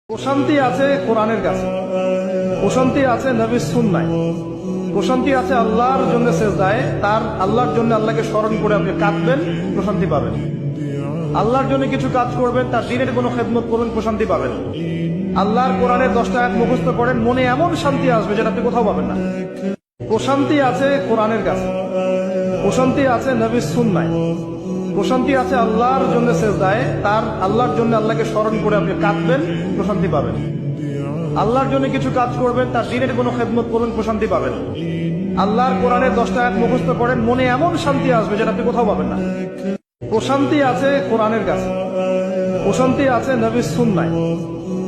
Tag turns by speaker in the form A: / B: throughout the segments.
A: প্রশান্তি আছে কোরআনের কাছে, প্রশান্তি আছে নবীর সুন্নায়, প্রশান্তি আছে আল্লাহর জন্য সেজদায়। তার আল্লাহর জন্য আল্লাহকে স্মরণ করে আপনি কাঁদবেন, প্রশান্তি পাবেন। আল্লাহর জন্য কিছু কাজ করবেন, তার দিনের কোনো খেদমত করুন, প্রশান্তি পাবেন। আল্লাহর কোরআনের 10টা আয়াত মুখস্থ করেন, মনে এমন শান্তি আসবে যেটা আপনি কোথাও পাবেন না। প্রশান্তি আছে কোরআনের কাছে, প্রশান্তি আছে নবীর সুন্নায়, প্রশান্তি আছে আল্লাহর জন্য সেজদায়। তার আল্লাহর জন্য আল্লাহকে স্মরণ করে আপনি কাঁদবেন, প্রশান্তি পাবেন। আল্লাহর জন্য কিছু কাজ করবেন, তার দিনের কোনো খেদমত করুন, প্রশান্তি পাবেন। আল্লাহর কোরআনের 10টা আয়াত মুখস্থ করেন, মনে এমন শান্তি আসবে যেটা আপনি কোথাও পাবেন না। প্রশান্তি আছে কোরআনের কাছে, প্রশান্তি আছে নবীর সুন্নায়,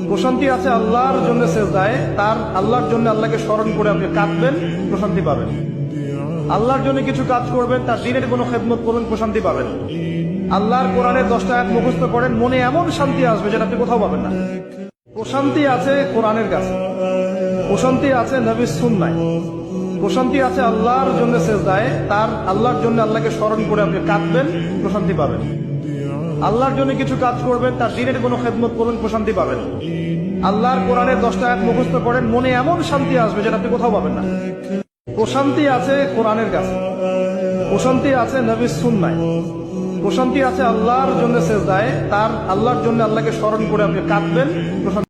A: প্রশান্তি আছে আল্লাহর জন্য সেজদায়। তার আল্লাহর জন্য আল্লাহকে স্মরণ করে আপনি কাঁদবেন, প্রশান্তি পাবেন। আল্লাহর জন্য কিছু কাজ করবেন, তার দিনের কোনো খেদমত করুন, প্রশান্তি পাবেন। আল্লাহর কোরআনের 10টা আয়াত মুখস্থ করেন, মনে এমন শান্তি আসবে যেটা আপনি কোথাও পাবেন না। প্রশান্তি আছে কোরআনের কাছে, প্রশান্তি আছে নবীর সুন্নায়, প্রশান্তি আছে আল্লাহর জন্য সেজদায়। তার আল্লাহর জন্য আল্লাহকে স্মরণ করে আপনি কাঁদবেন, প্রশান্তি পাবেন। আল্লাহর জন্য কিছু কাজ করবেন, তার দিনের কোনো খেদমত করুন, প্রশান্তি পাবেন। আল্লাহর কোরআনের 10টা আয়াত মুখস্থ করেন, মনে এমন শান্তি আসবে যেটা আপনি কোথাও পাবেন না। প্রশান্তি আছে কোরআনের কাছে, প্রশান্তি আছে নবীর সুন্নায়, প্রশান্তি আছে আল্লাহর জন্য সেজদায়। তার আল্লাহর জন্য আল্লাহকে স্মরণ করে আপনি কাঁদবেন, প্রশান্তি